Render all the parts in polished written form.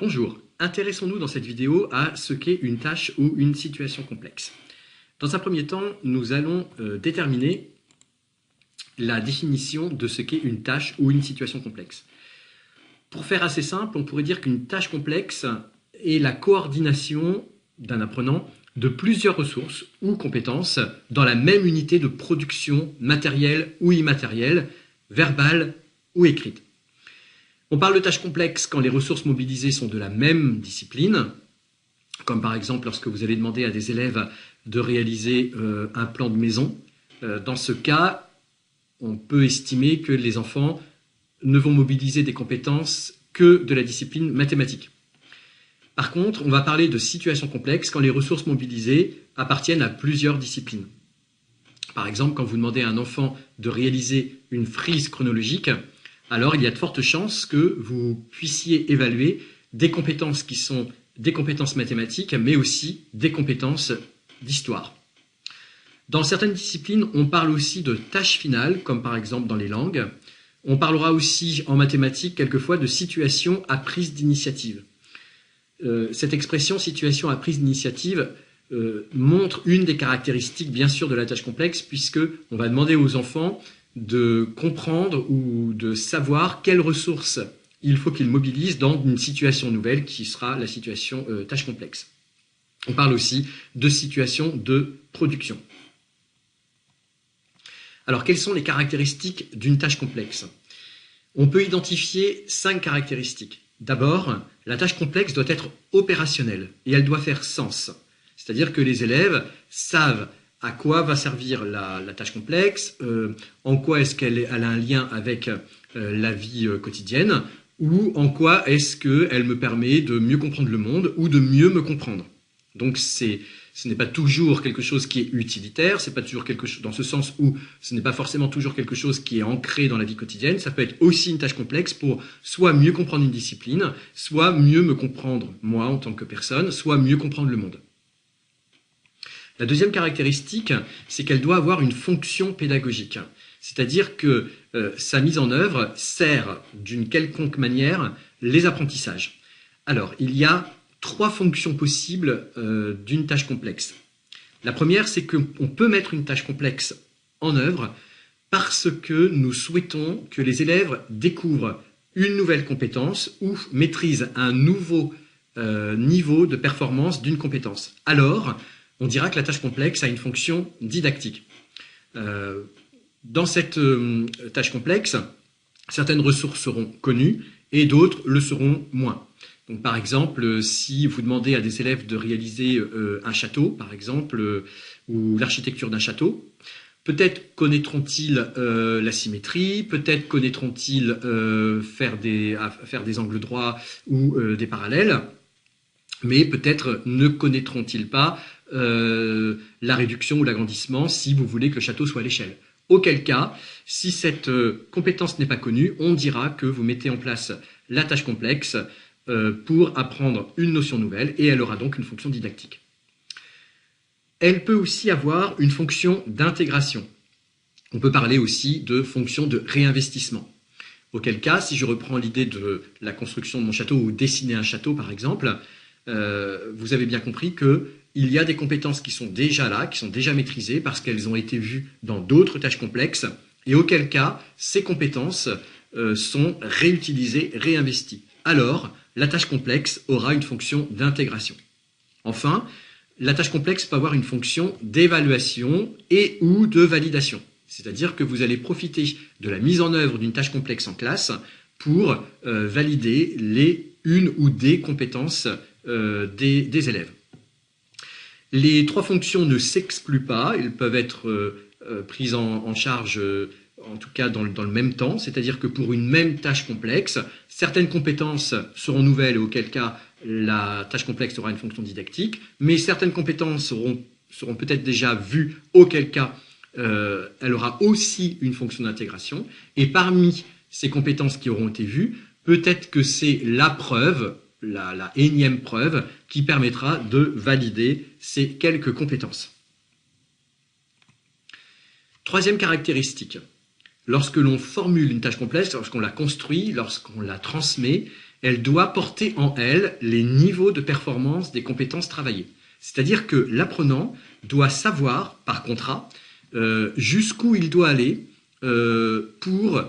Bonjour, intéressons-nous dans cette vidéo à ce qu'est une tâche ou une situation complexe. Dans un premier temps, nous allons déterminer la définition de ce qu'est une tâche ou une situation complexe. Pour faire assez simple, on pourrait dire qu'une tâche complexe est la coordination d'un apprenant de plusieurs ressources ou compétences dans la même unité de production matérielle ou immatérielle, verbale ou écrite. On parle de tâches complexes quand les ressources mobilisées sont de la même discipline, comme par exemple lorsque vous allez demander à des élèves de réaliser un plan de maison. Dans ce cas, on peut estimer que les enfants ne vont mobiliser des compétences que de la discipline mathématique. Par contre, on va parler de situations complexes quand les ressources mobilisées appartiennent à plusieurs disciplines. Par exemple, quand vous demandez à un enfant de réaliser une frise chronologique, alors il y a de fortes chances que vous puissiez évaluer des compétences qui sont des compétences mathématiques, mais aussi des compétences d'histoire. Dans certaines disciplines, on parle aussi de tâches finales, comme par exemple dans les langues. On parlera aussi en mathématiques quelquefois de situation à prise d'initiative. Cette expression situation à prise d'initiative montre une des caractéristiques bien sûr de la tâche complexe, puisque on va demander aux enfants de comprendre ou de savoir quelles ressources il faut qu'ils mobilisent dans une situation nouvelle qui sera la situation tâche complexe. On parle aussi de situation de production. Alors, quelles sont les caractéristiques d'une tâche complexe? On peut identifier 5 caractéristiques. D'abord, la tâche complexe doit être opérationnelle et elle doit faire sens. C'est-à-dire que les élèves savent à quoi va servir la tâche complexe, en quoi est-ce qu'elle a un lien avec la vie quotidienne, ou en quoi est-ce qu'elle me permet de mieux comprendre le monde ou de mieux me comprendre. Donc ce n'est pas toujours quelque chose qui est utilitaire, c'est pas toujours quelque chose dans ce sens où ce n'est pas forcément toujours quelque chose qui est ancré dans la vie quotidienne. Ça peut être aussi une tâche complexe pour soit mieux comprendre une discipline, soit mieux me comprendre moi en tant que personne, soit mieux comprendre le monde. La deuxième caractéristique, c'est qu'elle doit avoir une fonction pédagogique. C'est-à-dire que sa mise en œuvre sert d'une quelconque manière les apprentissages. Alors, il y a 3 fonctions possibles d'une tâche complexe. La première, c'est qu'on peut mettre une tâche complexe en œuvre parce que nous souhaitons que les élèves découvrent une nouvelle compétence ou maîtrisent un nouveau niveau de performance d'une compétence. Alors, on dira que la tâche complexe a une fonction didactique. Dans cette tâche complexe, certaines ressources seront connues et d'autres le seront moins. Donc, par exemple, si vous demandez à des élèves de réaliser un château, par exemple, ou l'architecture d'un château, peut-être connaîtront-ils la symétrie, peut-être connaîtront-ils faire des angles droits ou des parallèles, mais peut-être ne connaîtront-ils pas la réduction ou l'agrandissement si vous voulez que le château soit à l'échelle. Auquel cas, si cette compétence n'est pas connue, on dira que vous mettez en place la tâche complexe pour apprendre une notion nouvelle et elle aura donc une fonction didactique. Elle peut aussi avoir une fonction d'intégration. On peut parler aussi de fonction de réinvestissement. Auquel cas, si je reprends l'idée de la construction de mon château ou dessiner un château par exemple, vous avez bien compris qu'il y a des compétences qui sont déjà là, qui sont déjà maîtrisées parce qu'elles ont été vues dans d'autres tâches complexes et auquel cas, ces compétences sont réutilisées, réinvesties. Alors, la tâche complexe aura une fonction d'intégration. Enfin, la tâche complexe peut avoir une fonction d'évaluation et ou de validation. C'est-à-dire que vous allez profiter de la mise en œuvre d'une tâche complexe en classe pour valider une ou des compétences des élèves. Les 3 fonctions ne s'excluent pas, elles peuvent être prises en charge en tout cas dans le même temps, c'est-à-dire que pour une même tâche complexe, certaines compétences seront nouvelles, auquel cas la tâche complexe aura une fonction didactique, mais certaines compétences seront peut-être déjà vues, auquel cas elle aura aussi une fonction d'intégration, et parmi ces compétences qui auront été vues, peut-être que c'est la preuve, la énième preuve, qui permettra de valider ces quelques compétences. Troisième caractéristique. Lorsque l'on formule une tâche complexe, lorsqu'on la construit, lorsqu'on la transmet, elle doit porter en elle les niveaux de performance des compétences travaillées. C'est-à-dire que l'apprenant doit savoir, par contrat, jusqu'où il doit aller pour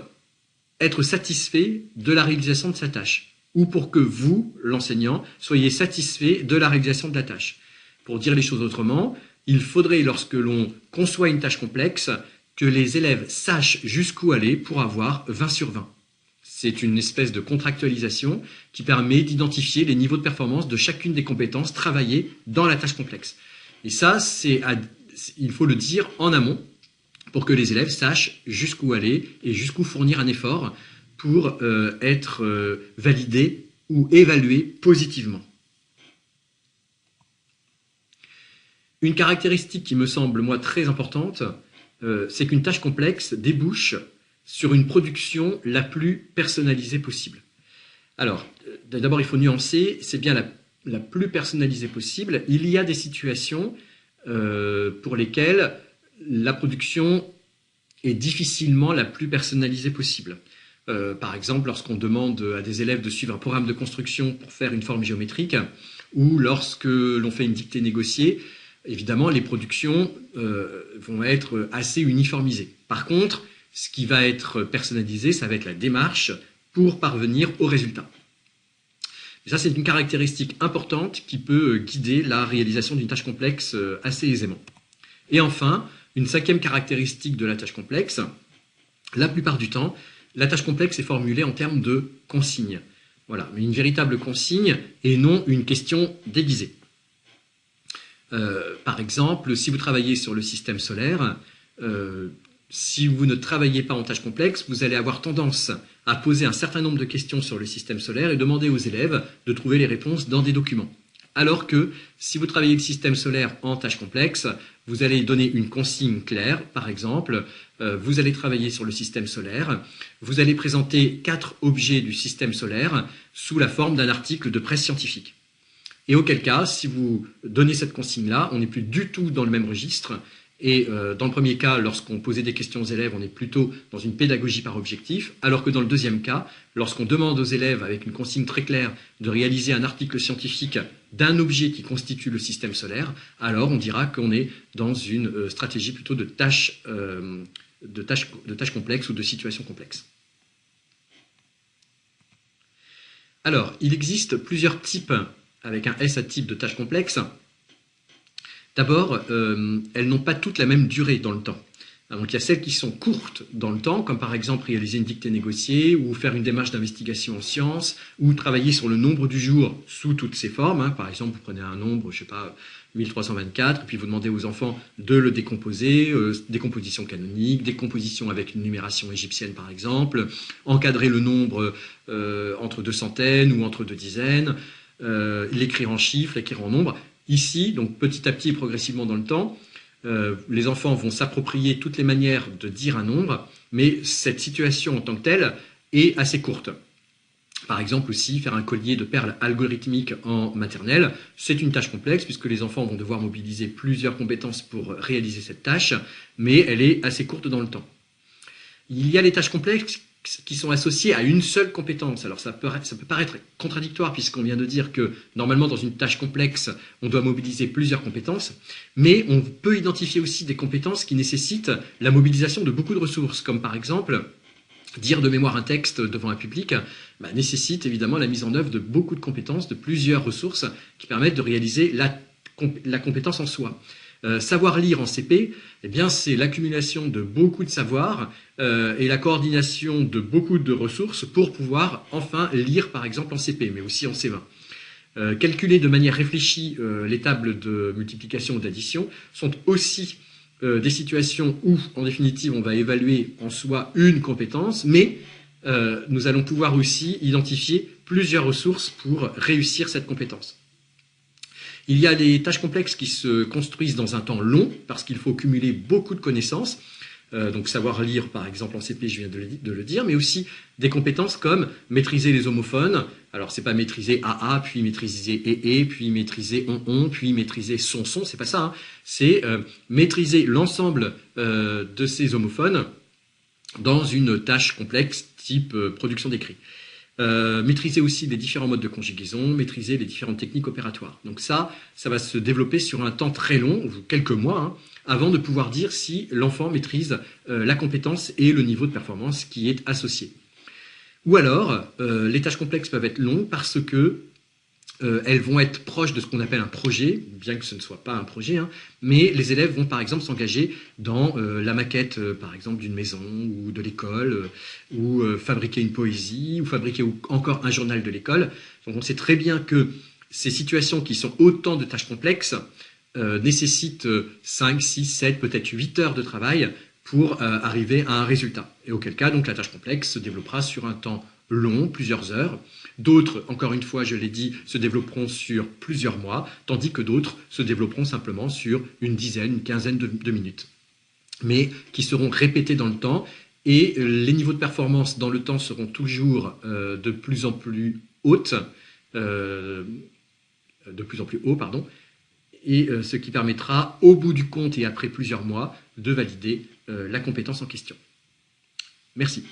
être satisfait de la réalisation de sa tâche, ou pour que vous, l'enseignant, soyez satisfait de la réalisation de la tâche. Pour dire les choses autrement, il faudrait, lorsque l'on conçoit une tâche complexe, que les élèves sachent jusqu'où aller pour avoir 20 sur 20. C'est une espèce de contractualisation qui permet d'identifier les niveaux de performance de chacune des compétences travaillées dans la tâche complexe. Et ça, il faut le dire en amont pour que les élèves sachent jusqu'où aller et jusqu'où fournir un effort pour être validés ou évalués positivement. Une caractéristique qui me semble, moi, très importante, c'est qu'une tâche complexe débouche sur une production la plus personnalisée possible. Alors, d'abord, il faut nuancer, c'est bien la plus personnalisée possible. Il y a des situations pour lesquelles la production est difficilement la plus personnalisée possible. Par exemple, lorsqu'on demande à des élèves de suivre un programme de construction pour faire une forme géométrique, ou lorsque l'on fait une dictée négociée, évidemment, les productions vont être assez uniformisées. Par contre, ce qui va être personnalisé, ça va être la démarche pour parvenir au résultat. Et ça, c'est une caractéristique importante qui peut guider la réalisation d'une tâche complexe assez aisément. Et enfin, une cinquième caractéristique de la tâche complexe, la plupart du temps, la tâche complexe est formulée en termes de consigne. Voilà, une véritable consigne et non une question déguisée. Par exemple, si vous travaillez sur le système solaire, si vous ne travaillez pas en tâche complexe, vous allez avoir tendance à poser un certain nombre de questions sur le système solaire et demander aux élèves de trouver les réponses dans des documents. Alors que si vous travaillez le système solaire en tâche complexe, vous allez donner une consigne claire. Par exemple, vous allez travailler sur le système solaire, vous allez présenter 4 objets du système solaire sous la forme d'un article de presse scientifique. Et auquel cas, si vous donnez cette consigne-là, on n'est plus du tout dans le même registre. Et dans le premier cas, lorsqu'on posait des questions aux élèves, on est plutôt dans une pédagogie par objectif, alors que dans le deuxième cas, lorsqu'on demande aux élèves, avec une consigne très claire, de réaliser un article scientifique d'un objet qui constitue le système solaire, alors on dira qu'on est dans une stratégie plutôt de tâches complexes ou de situations complexes. Alors, il existe plusieurs types, avec un S à type, de tâches complexes. D'abord, elles n'ont pas toutes la même durée dans le temps. Donc il y a celles qui sont courtes dans le temps, comme par exemple réaliser une dictée négociée, ou faire une démarche d'investigation en sciences, ou travailler sur le nombre du jour sous toutes ses formes. Par exemple, vous prenez un nombre, je sais pas, 1324, et puis vous demandez aux enfants de le décomposer, décomposition canonique, décomposition avec une numération égyptienne par exemple, encadrer le nombre entre 2 centaines ou entre 2 dizaines, l'écrire en chiffres, l'écrire en nombres. Ici, donc petit à petit et progressivement dans le temps, les enfants vont s'approprier toutes les manières de dire un nombre, mais cette situation en tant que telle est assez courte. Par exemple aussi, faire un collier de perles algorithmiques en maternelle, c'est une tâche complexe puisque les enfants vont devoir mobiliser plusieurs compétences pour réaliser cette tâche, mais elle est assez courte dans le temps. Il y a les tâches complexes qui sont associées à une seule compétence. Alors ça peut paraître contradictoire puisqu'on vient de dire que normalement dans une tâche complexe, on doit mobiliser plusieurs compétences, mais on peut identifier aussi des compétences qui nécessitent la mobilisation de beaucoup de ressources, comme par exemple dire de mémoire un texte devant un public nécessite évidemment la mise en œuvre de beaucoup de compétences, de plusieurs ressources qui permettent de réaliser la compétence en soi. Savoir lire en CP, eh bien, c'est l'accumulation de beaucoup de savoirs et la coordination de beaucoup de ressources pour pouvoir enfin lire par exemple en CP, mais aussi en C20. Calculer de manière réfléchie les tables de multiplication ou d'addition sont aussi des situations où, en définitive, on va évaluer en soi une compétence, mais nous allons pouvoir aussi identifier plusieurs ressources pour réussir cette compétence. Il y a des tâches complexes qui se construisent dans un temps long, parce qu'il faut cumuler beaucoup de connaissances, donc savoir lire par exemple en CP, je viens de le dire, mais aussi des compétences comme maîtriser les homophones. Alors c'est pas maîtriser AA, puis maîtriser EE, puis maîtriser on, puis maîtriser son, c'est pas ça, hein. C'est maîtriser l'ensemble de ces homophones dans une tâche complexe type production d'écrit. Maîtriser aussi les différents modes de conjugaison, maîtriser les différentes techniques opératoires. Donc ça va se développer sur un temps très long, quelques mois, hein, avant de pouvoir dire si l'enfant maîtrise la compétence et le niveau de performance qui est associé. Ou alors, les tâches complexes peuvent être longues parce que elles vont être proches de ce qu'on appelle un projet, bien que ce ne soit pas un projet, hein, mais les élèves vont par exemple s'engager dans la maquette, par exemple, d'une maison ou de l'école, ou fabriquer une poésie, ou fabriquer encore un journal de l'école. Donc on sait très bien que ces situations qui sont autant de tâches complexes nécessitent 5, 6, 7, peut-être 8 heures de travail pour arriver à un résultat. Et auquel cas, donc, la tâche complexe se développera sur un temps long, plusieurs heures. D'autres, encore une fois, je l'ai dit, se développeront sur plusieurs mois, tandis que d'autres se développeront simplement sur une dizaine, une quinzaine de minutes, mais qui seront répétées dans le temps, et les niveaux de performance dans le temps seront toujours de plus en plus hauts, et ce qui permettra, au bout du compte et après plusieurs mois, de valider la compétence en question. Merci.